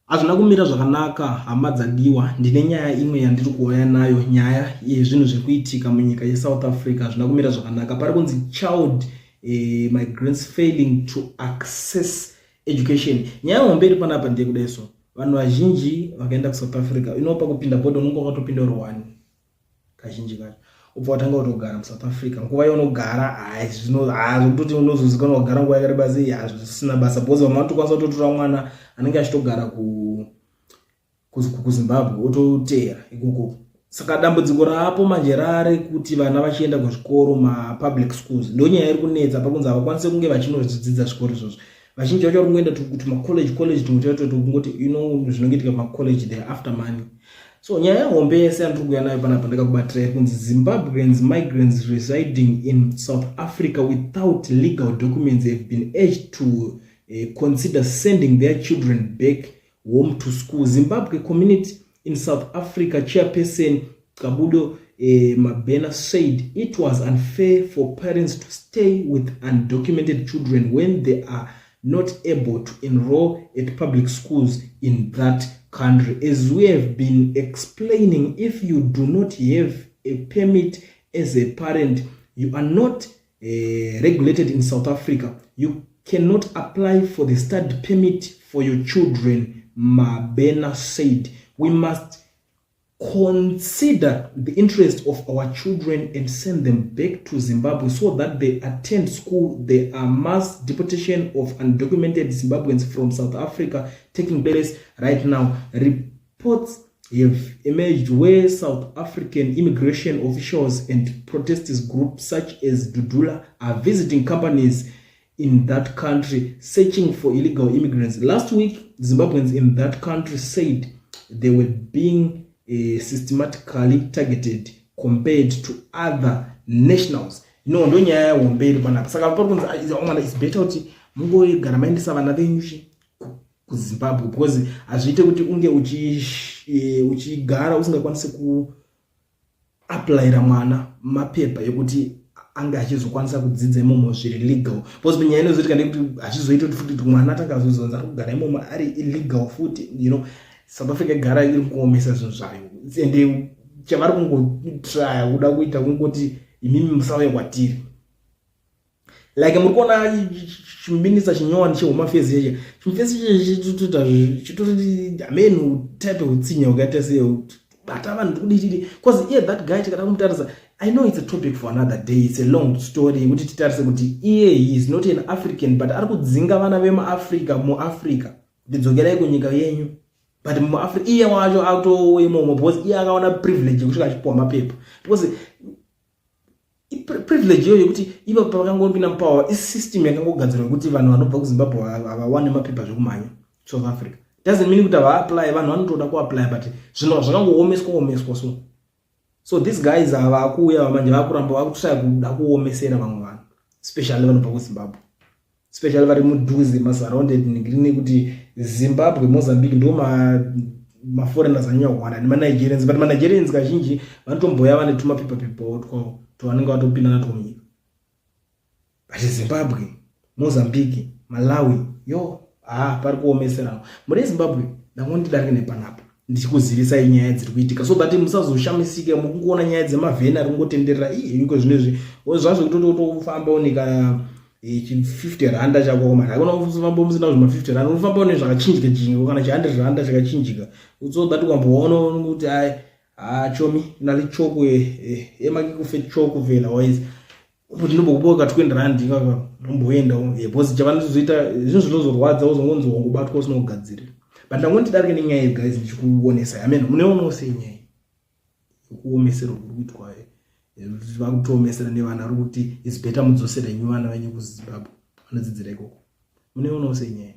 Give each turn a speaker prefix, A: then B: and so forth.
A: Azvina kumira zvakanaka hama dzadiwa. Ndine nyaya imwe yandiri kuuya nayo, nyaya yezvinhu zvekuitika munyika yeSouth Africa. Azvina kumira zvakanaka. Pari kunzi child migrants failing to access education. Nyaya hombe iri panapa ndeyekuda so vanhu vazhinji vakaenda kuSouth Africa inopa kupinda bodo unenge wakatopinda ruwani kazhinji kacho ubva watanga kutogara muSouth Africa. Nguva yaunogara zvototi unozozikanwa kugara nguva yakareba sei hazvisina basa because vamatokwanisa kutotora mwana anenge achitogara kuZimbabwe ototeera ikoko. Saka dambudziko raapo manje rare kuti vana vachienda kuzvikoro mapublic schools ndonyaya iri kunetsa pakunzi havakwanise kunge vachinodzidza zvikoro izvozvo. Vazhinji vacho vari kungoenda kuti macollege kungoti zvinongoitika macollege they are after money. So nyaya hombe yese yandiri kuuya nayo panapa ndakakubatira kunzi Zimbabweans migrants residing in South Africa without legal documents have been urged to consider sending their children back home to school. Zimbabwe community in South Africa chairperson Kabudo Mabena said it was unfair for parents to stay with undocumented children when they are not able to enroll at public schools in that country. As we have been explaining, if you do not have a permit as a parent, you are not regulated in South Africa. You cannot apply for the study permit for your children, Mabena said. We must consider the interest of our children and send them back to Zimbabwe so that they attend school. There are mass deportation of undocumented Zimbabweans from South Africa taking place right now. Reports have emerged where South African immigration officials and protesters groups such as Dudula are visiting companies in that country searching for illegal immigrants. Last week, Zimbabweans in that country said they were being systematically targeted compared to other nationals. Ndo nyaya hombe panapa. Saka pari kunzi it's better kuti mungogara maendesa vana venyu kuZimbabwe because hazviite kuti unge uchigara usingakwanisi kuaplayira mwana mapepa ekuti anga achizokwanisa kudzidza imomo zviri legal. Because nyaya inozoitika ndekuti hachizoita kuti futi mwana atangazozonza kugara imomo ari illegal futi, South Africa gara iri kuomesa zvinhu zvayo ende chavari kungotraya kuda kuita kungoti imimi musauya kwatiri. Like muri kuona chimbinisa chinyowani cheHome Affairs cheche chitori amenu type utsinya ukaita sei bata vanhu kuditiri because that guy tikada kumutarisa. I know it's a topic for another day, it's a long story kuti titarise kuti he is not an African but ari kudzinga vana vemuAfrica muAfrica ndidzokerai kunyika yenyu. But muAfrica iye wacho autowemomo because iye akaona privilege yekuti achipuwa mapepa because privilege iyoyo yekuti ivo pakangopinda mupower isystem yakangogadzirwa kuti vanhu vanobva kuZimbabwe havawane mapepa zvekumhanya South Africa. Doesn't mean kuti havaapply, vanhu vanotoda kuapply but zvinhu zvakangoomeswa so these guys avakuuya manje vakuramba vakutraya kuda kuomesera vamwe vanhu especially vanobva kuZimbabwe, especially vari mudhuze masurrounded nekuti Zimbabwe, Mozambique ndo maforeigners anyanya kuwanda nemanigerians but manigerians kazhinji vanotomboya vane tumapepa tovanenge vatopinda nato munyika. But Zimbabwe, Mozambique, Malawi pari kuomesera. Muri Zimbabwe ndangondidarike nepanapa ndichikuzivisai nyaya dziri kuitika so that musazoshamisike mukungoona nyaya dzemavheni ari kungotenderera iko zvinezvi zvazvo kutotofamba unika 50 randa chako mara akona kufamba musina zvima 50 randa unofamba une zvakachinjika chinga kana 100 randa chakachinjika so that ukamboona kuti chomi nali choko emaki kufe choko vela wise kuti ndimbokuboka 20 rand ingaka nomboenda because chavanozoita zvinhu zvinozorwadza uzongonzi wangobatwa usina kugadzirira. But ndangondidarike nenyaya guys ndichikuonesa amen muneonawo sei nyaya kuomesera kuitwa vakutomesera nevana ari kuti is better mudzosere nyuwana venyu kuZimbabwe vanodzidzira ikoko muneonawo sei nyaya.